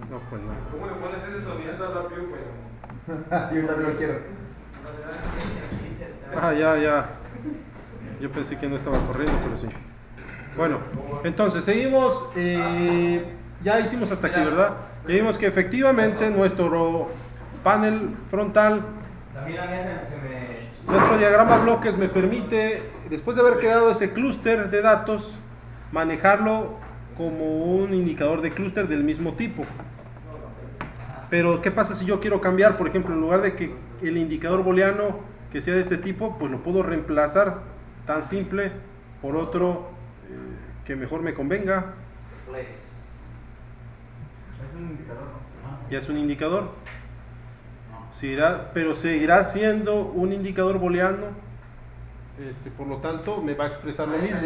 No, pues no. ¿Cómo le pones ese sonido tan rápido, pues? Yo también lo quiero. Ah, ya. Yo pensé que no estaba corriendo, pero sí. Bueno, entonces seguimos. Ya hicimos hasta aquí, ¿verdad? Ya vimos que efectivamente nuestro panel frontal, También a mí nuestro diagrama bloques me permite, después de haber creado ese clúster de datos, manejarlo como un indicador de clúster del mismo tipo. Pero ¿qué pasa si yo quiero cambiar? Por ejemplo, en lugar de que el indicador booleano que sea de este tipo, pues lo puedo reemplazar tan simple por otro que mejor me convenga. Es un indicador, ¿no? Ya es un indicador. Pero seguirá siendo un indicador booleano. Por lo tanto, me va a expresar lo mismo.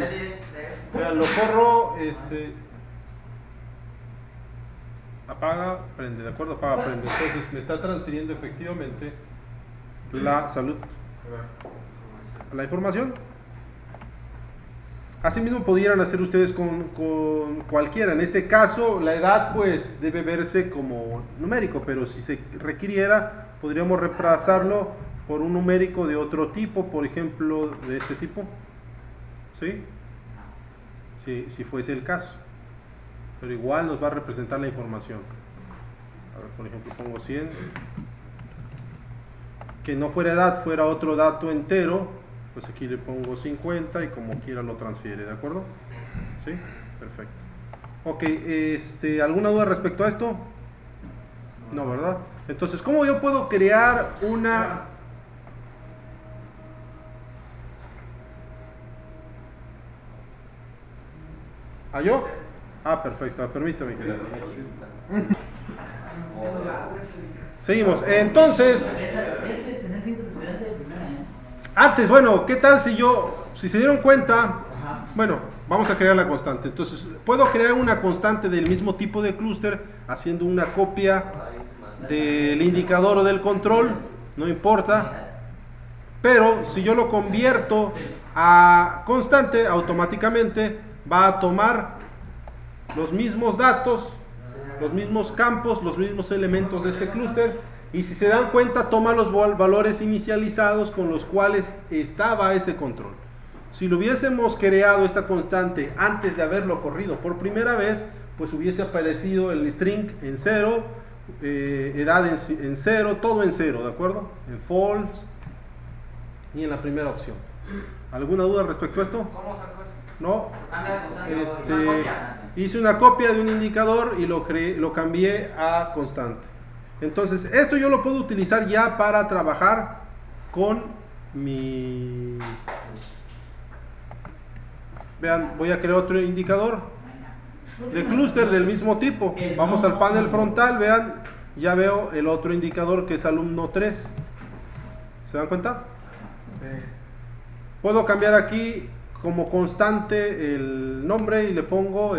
Vean, lo corro, apaga, prende, ¿de acuerdo? Apaga, prende. Entonces me está transfiriendo efectivamente la salud, la información. Asimismo pudieran hacer ustedes con cualquiera. En este caso la edad pues debe verse como numérico, pero si se requiriera podríamos reemplazarlo por un numérico de otro tipo, por ejemplo de este tipo, ¿sí? Si fuese el caso, pero igual nos va a representar la información. A ver, por ejemplo pongo 100, que no fuera edad, fuera otro dato entero, pues aquí le pongo 50 y como quiera lo transfiere, ¿de acuerdo? ¿Sí? Perfecto. Ok, ¿alguna duda respecto a esto? No, ¿verdad? Entonces, ¿cómo yo puedo crear una... ¿Ah, yo? Ah, perfecto, permítame. Seguimos, entonces... Antes, bueno, ¿qué tal si se dieron cuenta? Bueno, vamos a crear la constante. Entonces, puedo crear una constante del mismo tipo de clúster haciendo una copia del indicador o del control, no importa. Pero si yo lo convierto a constante, automáticamente va a tomar los mismos datos, los mismos campos, los mismos elementos de este clúster. Y si se dan cuenta, toma los valores inicializados con los cuales estaba ese control. Si lo hubiésemos creado esta constante antes de haberlo corrido por primera vez, pues hubiese aparecido el string en 0, edad en 0, todo en 0, ¿de acuerdo? En false y en la primera opción. ¿Alguna duda respecto a esto? ¿Cómo sacó eso? No. Hice una copia de un indicador y lo cambié a constante. Entonces, esto yo lo puedo utilizar ya para trabajar con mi... Vean, voy a crear otro indicador de clúster del mismo tipo. Vamos al panel frontal, vean, ya veo el otro indicador que es alumno 3. ¿Se dan cuenta? Puedo cambiar aquí como constante el nombre y le pongo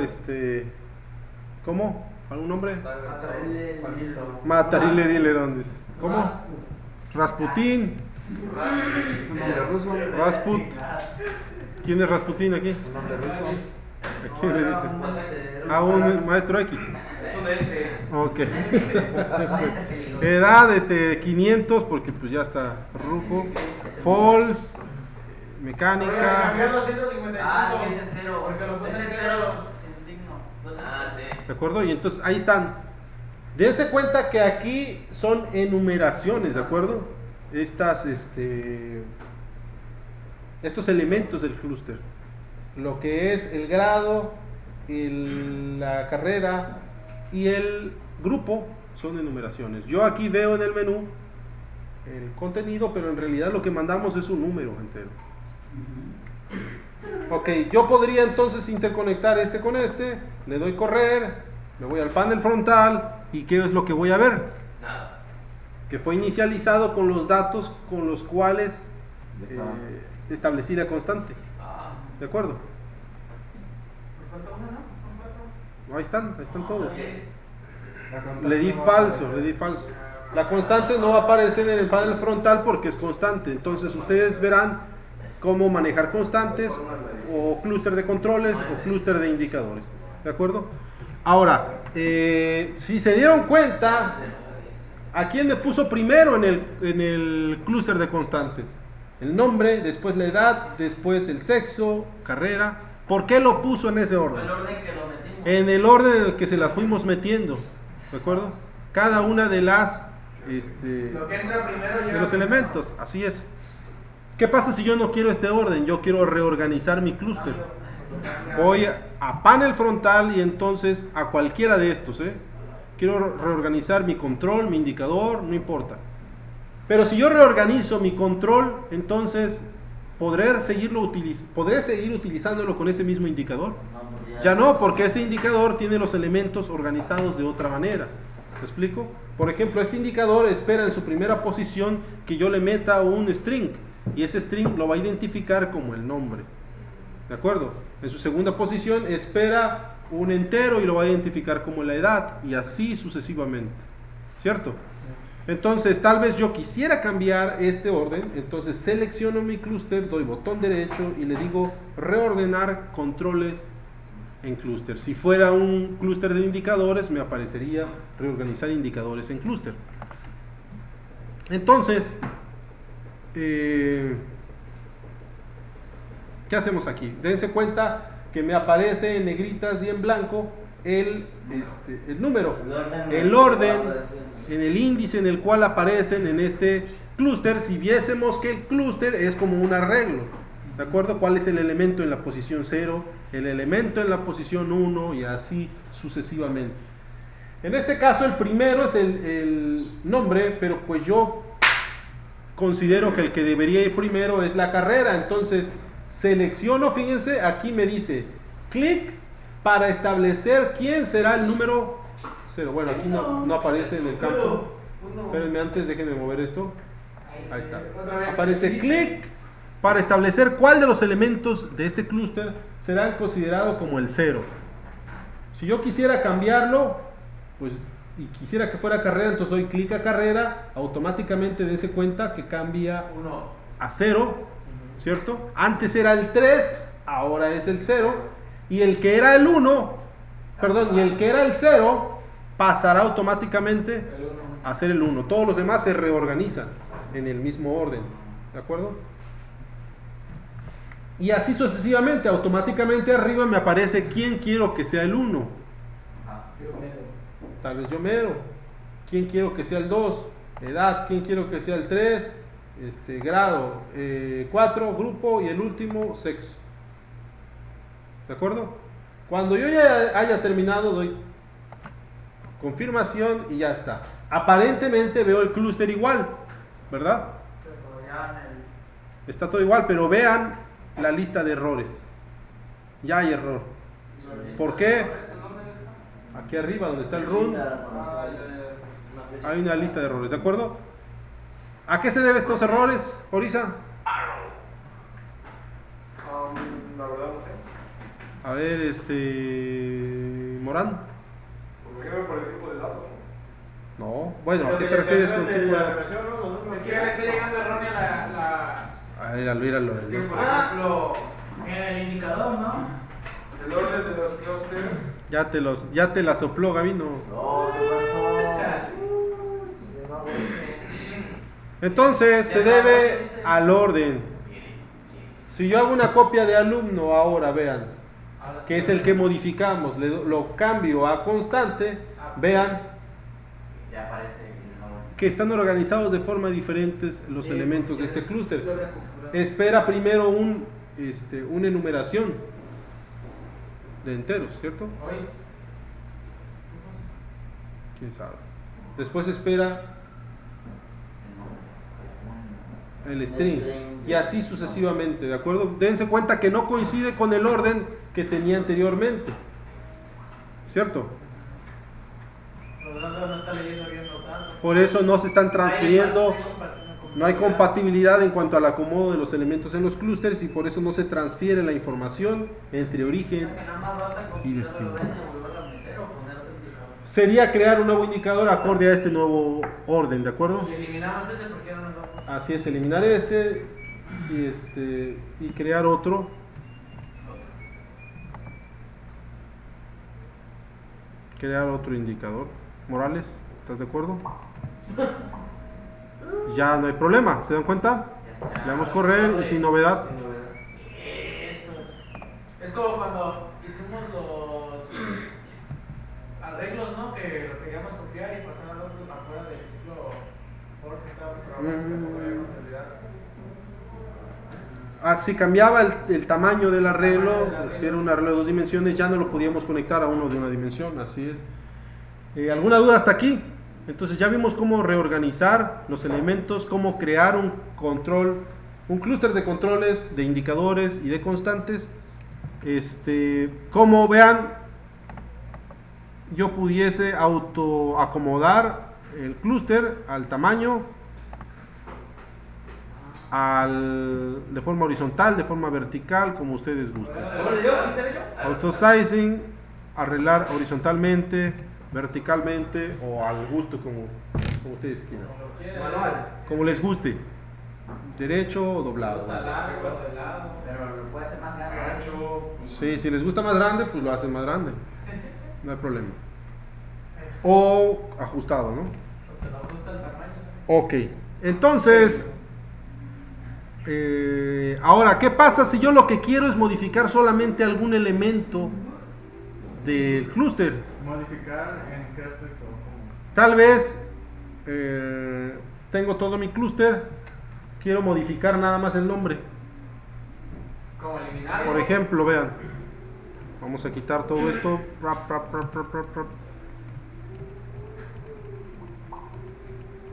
¿cómo? ¿Algún nombre? Matarileron, dice. ¿Cómo? Rasputín. Es un nombre ruso. Rasput. ¿Quién es Rasputín aquí? Un nombre ruso. ¿A quién le dice? A un maestro X. Es un ente. Ok. Edad 500 porque pues ya está ruco. False. Mecánica. Cambió 255. Ah, sí, es entero. Porque lo puse Es entero. entero. Sin signo. Ah, sí. ¿De acuerdo? Y entonces ahí están. Dense cuenta que aquí son enumeraciones, ¿de acuerdo? Estos elementos del clúster. Lo que es el grado, la carrera y el grupo son enumeraciones. Yo aquí veo en el menú el contenido, pero en realidad lo que mandamos es un número entero. Ok, yo podría entonces interconectar este con este, le doy correr, me voy al panel frontal y ¿qué es lo que voy a ver? Nada. Que fue inicializado con los datos con los cuales establecí la constante. ¿De acuerdo? Ahí están todos. Le di falso. La constante no va a aparecer en el panel frontal porque es constante. Entonces ustedes verán cómo manejar constantes o clúster de controles o clúster de indicadores. ¿De acuerdo? Ahora, si se dieron cuenta, ¿a quién me puso primero en el clúster de constantes? El nombre, después la edad, después el sexo, carrera. ¿Por qué lo puso en ese orden? El orden que lo metimos. En el orden en el que se la fuimos metiendo. ¿De acuerdo? Cada una de las Lo que entra primero de llega los primero. elementos, así es. ¿Qué pasa si yo no quiero este orden? Yo quiero reorganizar mi clúster. Voy a panel frontal y entonces a cualquiera de estos, quiero reorganizar mi control, mi indicador, no importa. Pero si yo reorganizo mi control, entonces ¿podré seguir utilizándolo con ese mismo indicador? Ya no, porque ese indicador tiene los elementos organizados de otra manera. ¿Me explico? Por ejemplo, este indicador espera en su primera posición que yo le meta un string, y ese string lo va a identificar como el nombre. ¿De acuerdo? En su segunda posición espera un entero y lo va a identificar como la edad, y así sucesivamente. ¿Cierto? Entonces, tal vez yo quisiera cambiar este orden, entonces selecciono mi clúster, doy botón derecho y le digo reordenar controles en clúster. Si fuera un clúster de indicadores, me aparecería reorganizar indicadores en clúster. Entonces, ¿qué hacemos aquí? Dense cuenta que me aparece en negritas y en blanco el número, el orden en el índice en el cual aparecen en este clúster. Si viésemos que el clúster es como un arreglo, ¿de acuerdo? ¿Cuál es el elemento en la posición 0? El elemento en la posición 1 y así sucesivamente. En este caso el primero es el nombre, pero pues yo considero que el que debería ir primero es la carrera. Entonces selecciono, fíjense, aquí me dice clic para establecer quién será el número 0. Bueno, aquí no aparece en el campo. Espérenme antes, déjenme mover esto. Ahí está. Aparece clic para establecer cuál de los elementos de este clúster serán considerados como el 0. Si yo quisiera cambiarlo, pues, y quisiera que fuera carrera, entonces doy clic a carrera, automáticamente dense cuenta que cambia a 0, ¿cierto? Antes era el 3, ahora es el 0, y el que era el 1, perdón, y el que era el 0 pasará automáticamente a ser el 1. Todos los demás se reorganizan en el mismo orden, ¿de acuerdo? Y así sucesivamente, automáticamente arriba me aparece quién quiero que sea el 1. Tal vez yo mero. ¿Quién quiero que sea el 2? Edad. ¿Quién quiero que sea el 3? Grado. 4, grupo, y el último, sexo. ¿De acuerdo? Cuando yo ya haya terminado, doy confirmación y ya está. Aparentemente veo el clúster igual, ¿verdad? Está todo igual, pero vean la lista de errores. Ya hay error. ¿Por qué? Aquí arriba donde está el run hay una lista de errores, ¿de acuerdo? ¿A qué se deben estos errores, Orisa? La verdad no sé. A ver, Morán. Porque creo por el tipo de dato. No, bueno, ¿a qué te refieres con tipo de...? Es que ya le está llegando errónea A ver, míralo. Es que, por ejemplo, En el indicador, ¿no? el orden de los clusters. Ya te la sopló, Gabino. No, ¿qué pasó? Entonces se debe al orden. Si yo hago una copia de alumno ahora, vean, que es el que modificamos, lo cambio a constante, vean Ya aparece el nombre. que están organizados de forma diferentes los elementos de este clúster. Espera primero una enumeración de enteros, ¿cierto? Hoy. ¿Quién sabe? Después espera el string y así sucesivamente, ¿de acuerdo? Dense cuenta que no coincide con el orden que tenía anteriormente, ¿cierto? No está leyendo bien los datos. Por eso no se están transfiriendo, no hay compatibilidad en cuanto al acomodo de los elementos en los clústeres y por eso no se transfiere la información entre origen. Que nada más basta con Y quitarle destino. el orden y volverlo a meter o poner otro indicador. Sería crear un nuevo indicador acorde a este nuevo orden, ¿de acuerdo? Y eliminamos ese porque ya no nos va a... Así es, eliminar y crear otro crear otro indicador. Morales, ¿estás de acuerdo? Ya no hay problema, ¿se dan cuenta? Le damos correr y sin novedad. Eso. Es como cuando hicimos los arreglos, ¿no? Que lo queríamos copiar y pasar al otro afuera del ciclo porque estaba programado. Así cambiaba el tamaño del arreglo, si era un arreglo de 2 dimensiones, ya no lo podíamos conectar a uno de 1 dimensión, así es. ¿Alguna duda hasta aquí? Entonces ya vimos cómo reorganizar los elementos, cómo crear un control, un clúster de controles, de indicadores y de constantes. Como vean, yo pudiese autoacomodar el clúster al tamaño, de forma horizontal, de forma vertical, como ustedes gusten. Auto-sizing, arreglar horizontalmente, verticalmente o al gusto, como ustedes quieran. Como les guste. Derecho o doblado. Pero lo puede hacer más grande. Sí, si les gusta más grande, pues lo hacen más grande. No hay problema. O ajustado, ¿no? Ok. Entonces, ahora, ¿qué pasa si yo lo que quiero es modificar solamente algún elemento del clúster? ¿Modificar en qué aspecto? ¿Cómo? Tal vez tengo todo mi clúster, quiero modificar nada más el nombre. Como eliminarlo. Por ejemplo, vean, vamos a quitar todo esto.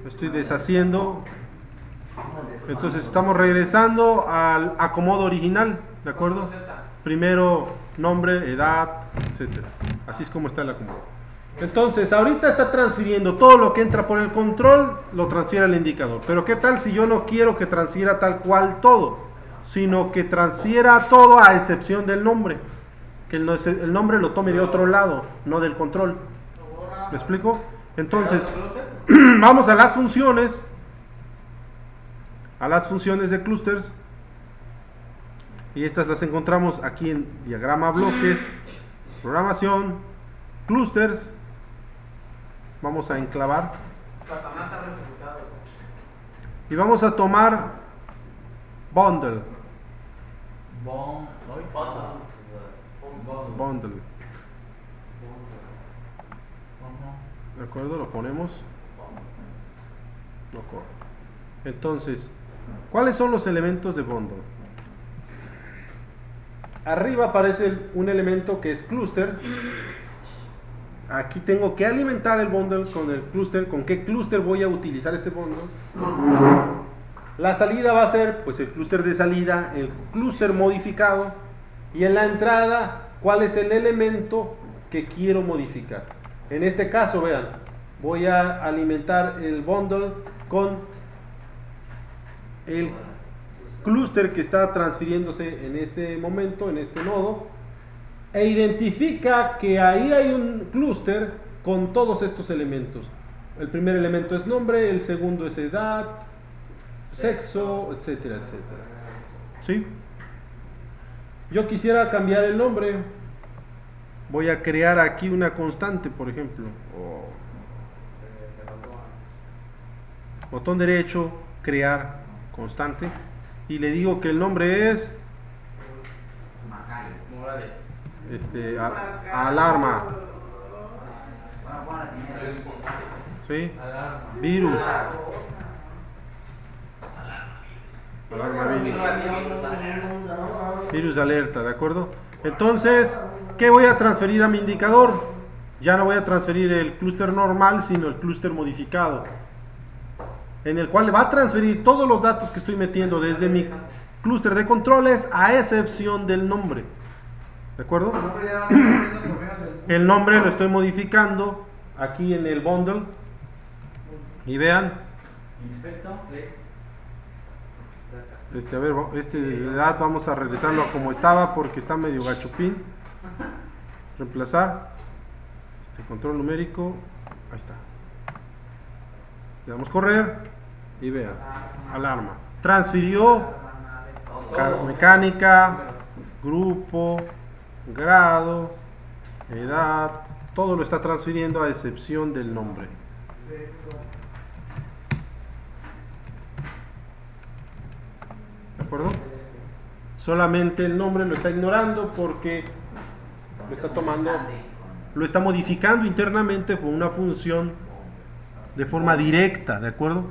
Estoy deshaciendo. Entonces estamos regresando al acomodo original, ¿de acuerdo? Primero nombre, edad, etcétera. Así es como está el acomodo. Entonces, ahorita está transfiriendo todo lo que entra por el control, lo transfiere al indicador. Pero ¿qué tal si yo no quiero que transfiera tal cual todo, sino que transfiera todo a excepción del nombre? Que el nombre lo tome de otro lado, no del control. ¿Me explico? Entonces, vamos a las funciones. A las funciones de clusters, y estas las encontramos aquí en diagrama bloques, programación, clusters. Vamos a enclavar Satanás ha resucitado. y vamos a tomar bundle. Bundle. ¿De acuerdo? Lo ponemos. No corre. Entonces, ¿cuáles son los elementos de bundle? Arriba aparece un elemento que es cluster. Aquí tengo que alimentar el bundle con el cluster. ¿Con qué cluster voy a utilizar este bundle? La salida va a ser pues el cluster de salida, el cluster modificado, y en la entrada, ¿cuál es el elemento que quiero modificar? En este caso, vean, voy a alimentar el bundle con el clúster que está transfiriéndose en este momento, en este nodo, e identifica que ahí hay un clúster con todos estos elementos. El primer elemento es nombre, el segundo es edad, sexo, etcétera, etcétera. ¿Sí? Yo quisiera cambiar el nombre. Voy a crear aquí una constante, por ejemplo. Botón derecho, crear constante, y le digo que el nombre es alarma. ¿Sí? Virus. Alarma virus. Virus de alerta, ¿de acuerdo? Entonces, ¿qué voy a transferir a mi indicador? Ya no voy a transferir el clúster normal, sino el clúster modificado, en el cual va a transferir todos los datos que estoy metiendo desde mi clúster de controles, a excepción del nombre. ¿De acuerdo? El nombre lo estoy modificando aquí en el bundle. Y vean. A ver, de edad vamos a regresarlo a como estaba porque está medio gachupín. Reemplazar. Control numérico. Ahí está. Le damos correr y vean, alarma. Transfirió mecánica, grupo, grado, edad, Todo lo está transfiriendo a excepción del nombre. ¿De acuerdo? Solamente el nombre lo está ignorando porque lo está tomando, lo está modificando internamente por una función de forma directa, ¿de acuerdo?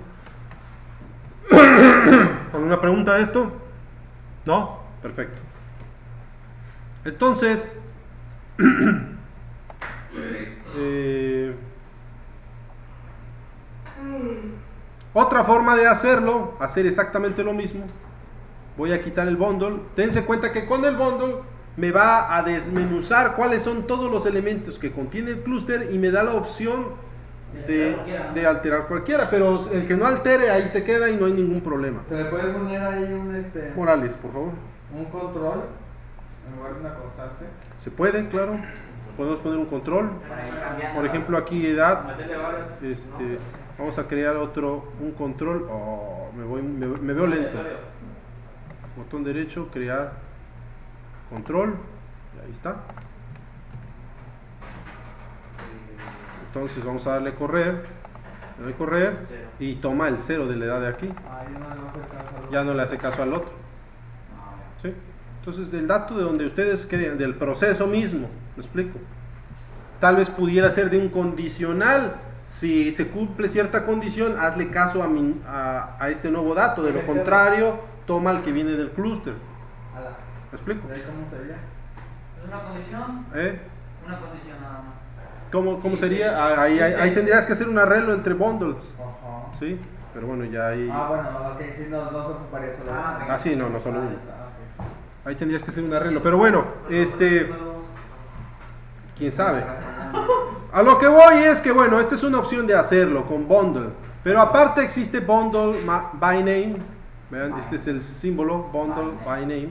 ¿Alguna pregunta de esto? ¿No? Perfecto. Entonces, otra forma de hacerlo, hacer exactamente lo mismo. Voy a quitar el bundle. Dense cuenta que con el bundle me va a desmenuzar cuáles son todos los elementos que contiene el clúster y me da la opción de alterar cualquiera, pero el que no altere ahí se queda y no hay ningún problema. ¿Se le puede poner ahí Morales, por favor. un control en lugar de una constante? Se puede, claro. Podemos poner un control. Por ejemplo, aquí edad. Vamos a crear un control. Oh, me veo lento. Botón derecho, crear control. Y ahí está. Entonces vamos a darle correr. Le doy correr y toma el 0 de la edad de aquí. Ya no le hace caso al otro. ¿Sí? Entonces, del dato de donde ustedes crean, del proceso mismo, ¿me explico? Tal vez pudiera ser de un condicional. Si se cumple cierta condición, hazle caso a este nuevo dato. De lo contrario, toma el que viene del clúster. ¿Me explico? ¿Cómo sería? ¿Es una condición? Una condición nada más. ¿Cómo sería? Ahí tendrías que hacer un arreglo entre bundles. Ajá. ¿Sí? Pero bueno, ya ahí... Bueno, ok, sí, no se ocuparía solo. Sí, no solo uno. Ahí tendrías que hacer un arreglo. Pero bueno, quién sabe. A lo que voy es que, bueno, esta es una opción de hacerlo con bundle. Pero aparte existe bundle by name. Vean, este es el símbolo, bundle by name.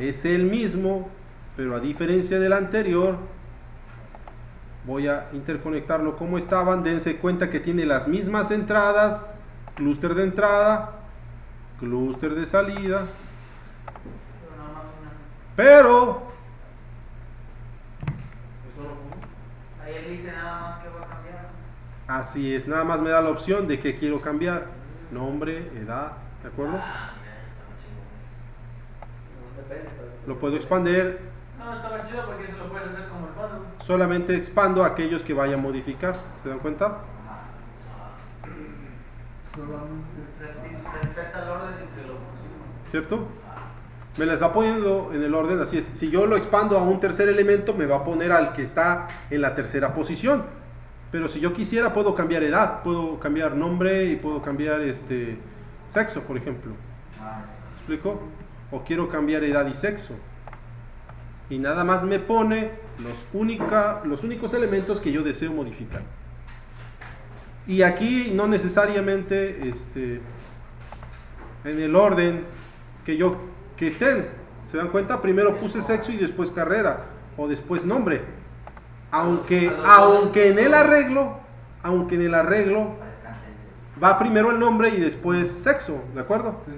Es el mismo, pero a diferencia del anterior, voy a interconectarlo como estaban. Dense cuenta que tiene las mismas entradas. Clúster de entrada, clúster de salida. Pero ahí elige nada más que va a cambiar. Así es, nada más me da la opción de que quiero cambiar. Nombre, edad, ¿de acuerdo? Lo puedo expandir. No, estaba chido porque eso lo puedes hacer como el bundle. Solamente expando aquellos que vaya a modificar. ¿Se dan cuenta? Respeta el orden en que lo pusimos. ¿Cierto? Me las va poniendo en el orden, así es. Si yo lo expando a un tercer elemento, me va a poner al que está en la tercera posición. Pero si yo quisiera, puedo cambiar edad, puedo cambiar nombre y puedo cambiar sexo, por ejemplo. ¿Me explico? O quiero cambiar edad y sexo. Y nada más me pone los únicos elementos que yo deseo modificar. Y aquí no necesariamente en el orden que estén. ¿Se dan cuenta? Primero puse sexo y después carrera o después nombre. Aunque en el arreglo va primero el nombre y después sexo, ¿de acuerdo? Sí.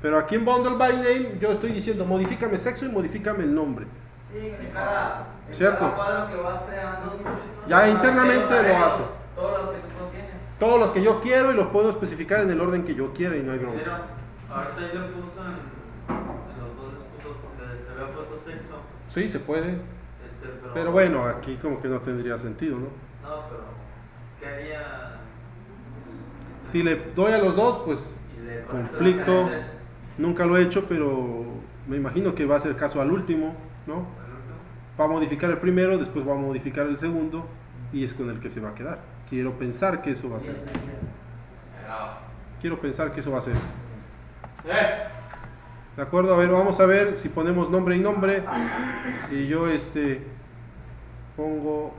Pero aquí en Bundle by Name yo estoy diciendo modifícame sexo y modifícame el nombre. Sí, en cada cuadro que vas creando. Ya internamente lo hace. Todos los que tú tienes. Todos los que yo quiero y los puedo especificar en el orden que yo quiera y no hay bronca. Pero ahorita yo le puso en los dos puntos donde se había puesto sexo. Sí, se puede. Pero bueno, aquí como que no tendría sentido, ¿no? No, pero ¿qué haría? Si le doy a los dos, pues conflicto. Nunca lo he hecho, pero me imagino que va a ser caso al último, ¿no? Va a modificar el primero, después va a modificar el segundo y es con el que se va a quedar. Quiero pensar que eso va a ser. ¿De acuerdo? A ver, vamos a ver si ponemos nombre y nombre. Y yo pongo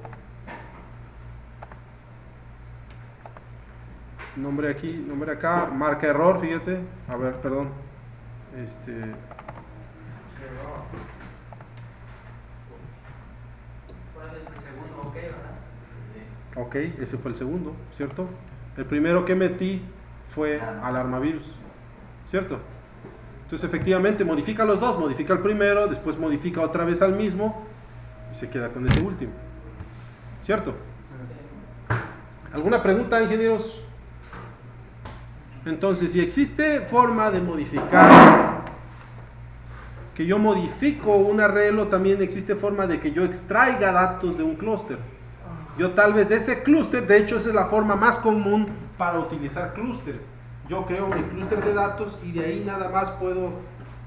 nombre aquí, nombre acá, marca error, fíjate. A ver, perdón. Ok, ese fue el segundo, ¿cierto? El primero que metí fue alarmavirus, ¿cierto? Entonces efectivamente modifica los dos, modifica el primero, después modifica otra vez al mismo y se queda con ese último. ¿Cierto? ¿Alguna pregunta, ingenieros? Entonces, si existe forma de modificar, que yo modifico un arreglo, también existe forma de que yo extraiga datos de un clúster. Yo tal vez de ese clúster, de hecho esa es la forma más común para utilizar clústeres. Yo creo mi clúster de datos y de ahí nada más puedo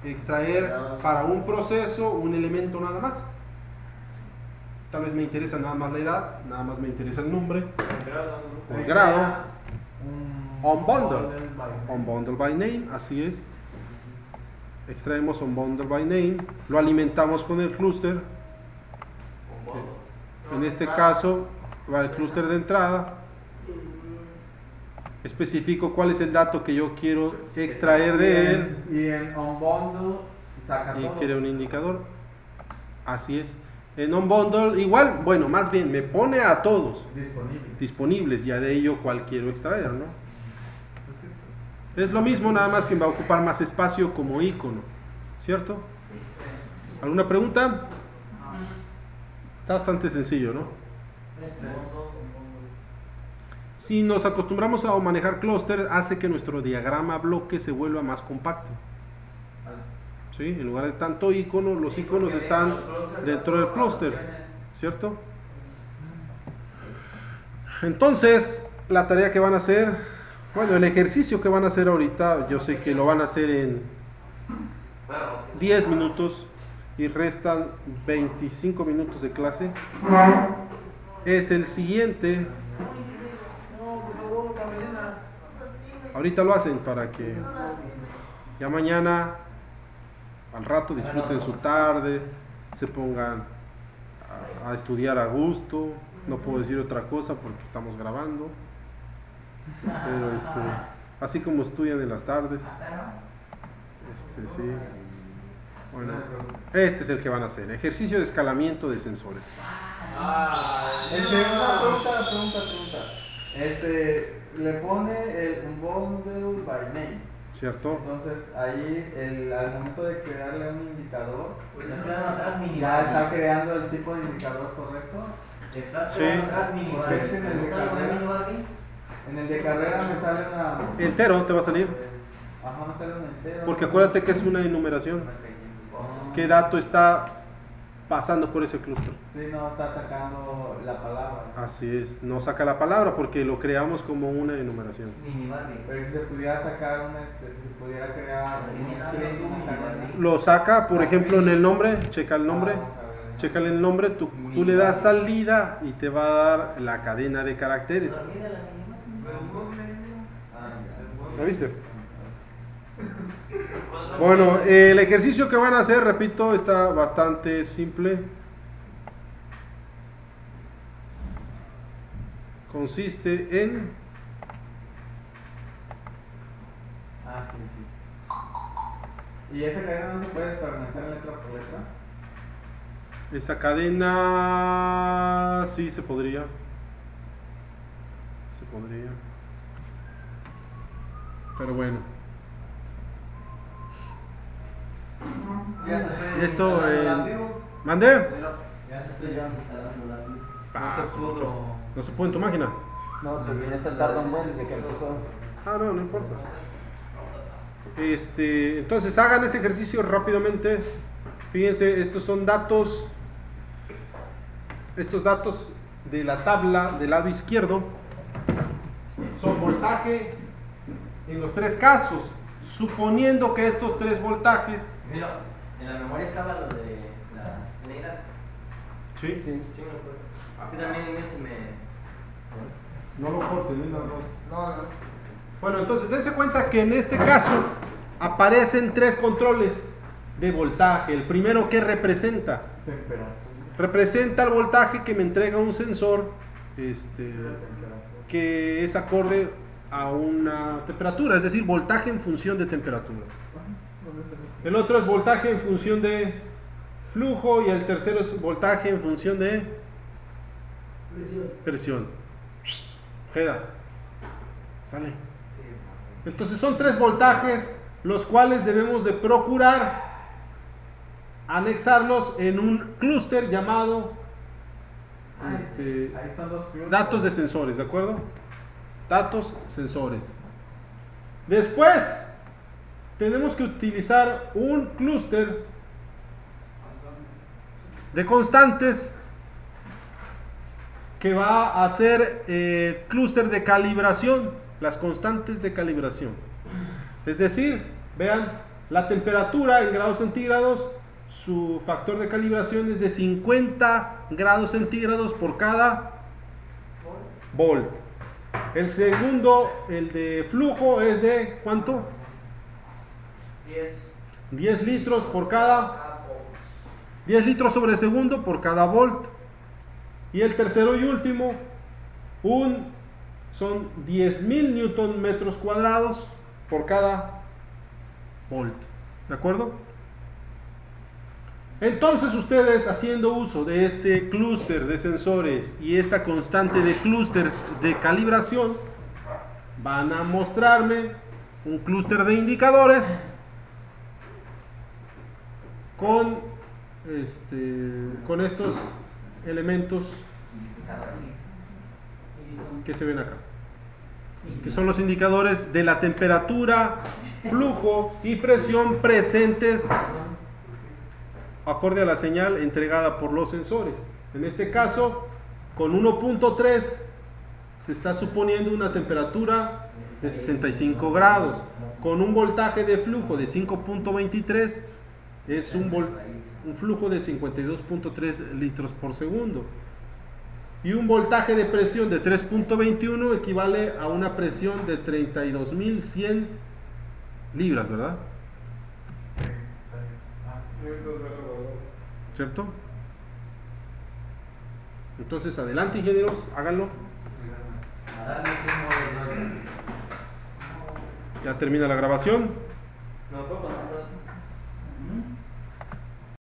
extraer para un proceso un elemento nada más. Tal vez me interesa nada más la edad, nada más me interesa el nombre, el grado, onBundle by name, así es. Extraemos onBundle by name, lo alimentamos con el clúster. En este caso va el clúster de entrada. Especifico cuál es el dato que yo quiero extraer de él. Y en onBundle saca Y todo. quiere un indicador. Así es. En onBundle igual, bueno, más bien me pone a todos disponibles, ya de ello cuál quiero extraer, ¿no? Es lo mismo, nada más que va a ocupar más espacio como icono, ¿cierto? ¿Alguna pregunta? Está bastante sencillo, ¿no? Si nos acostumbramos a manejar clúster, hace que nuestro diagrama bloque se vuelva más compacto. ¿Sí? En lugar de tanto icono, los iconos están dentro del clúster, ¿cierto? Entonces, la tarea que van a hacer, bueno, el ejercicio que van a hacer ahorita, yo sé que lo van a hacer en 10 minutos y restan 25 minutos de clase. Es el siguiente. Ahorita lo hacen para que ya mañana, al rato, disfruten su tarde, se pongan a estudiar a gusto. No puedo decir otra cosa porque estamos grabando, pero así como estudian en las tardes, sí. Bueno, este es el que van a hacer, ejercicio de escalamiento de sensores. Una pregunta. Le pone el onBundle by name, ¿Cierto? entonces ahí al momento de crearle un indicador, ya está creando el tipo de indicador correcto. Sí. Porque es que en el de carrera me sale una... Entero te va a salir, Ajá, me sale un entero. porque acuérdate que es una enumeración. ¿Qué dato está pasando por ese clúster? Sí, no está sacando la palabra. Así es, no saca la palabra porque lo creamos como una enumeración. Pero si se pudiera sacar si se pudiera crear un string, una cadena. Lo saca, por ejemplo, en el nombre, checa el nombre. Vamos a ver. Chécale el nombre, tú le das salida y te va a dar la cadena de caracteres. ¿La viste? Bueno, el ejercicio que van a hacer, repito, está bastante simple. Consiste en... Sí. ¿Y esa cadena no se puede desfragmentar letra por letra? Esa cadena sí se podría. Se podría. Pero bueno. Esto, ¿mande? No se puede en tu máquina. No, también está tarda un buen desde que empezó. No importa. Entonces hagan este ejercicio rápidamente. Fíjense, estos son datos. Estos datos de la tabla del lado izquierdo son voltaje en los tres casos, suponiendo que estos tres voltajes. Mira, en la memoria estaba lo de la Neida. Sí. Sí, me acuerdo. Sí, también en ese me. No lo corten, no. No. Bueno, entonces dense cuenta que en este caso aparecen tres controles de voltaje. El primero, ¿qué representa? Temperatura. Representa el voltaje que me entrega un sensor que es acorde a una temperatura, es decir, voltaje en función de temperatura. El otro es voltaje en función de flujo y el tercero es voltaje en función de presión. Ojeda, sale. Entonces son tres voltajes los cuales debemos de procurar anexarlos en un clúster llamado Ahí son dos clusters. datos de sensores, ¿de acuerdo? Datos, sensores. Después, tenemos que utilizar un clúster de constantes que va a ser clúster de calibración, las constantes de calibración. Es decir, vean, la temperatura en grados centígrados, su factor de calibración es de 50 grados centígrados por cada volt. El segundo, el de flujo, es de ¿cuánto? 10 litros por cada 10 litros sobre segundo por cada volt. Y el tercero y último, son 10.000 newton metros cuadrados por cada volt. ¿De acuerdo? Entonces ustedes, haciendo uso de este clúster de sensores y esta constante de clústeres de calibración, van a mostrarme un clúster de indicadores con estos elementos que se ven acá, que son los indicadores de la temperatura, flujo y presión presentes acorde a la señal entregada por los sensores. En este caso, con 1.3 se está suponiendo una temperatura de 65 grados. Con un voltaje de flujo de 5.23 es un flujo de 52.3 litros por segundo. Y un voltaje de presión de 3.21 equivale a una presión de 32.100 libras, ¿verdad? ¿Cierto? Entonces, adelante, ingenieros, háganlo. Ya termina la grabación. No, puedo poner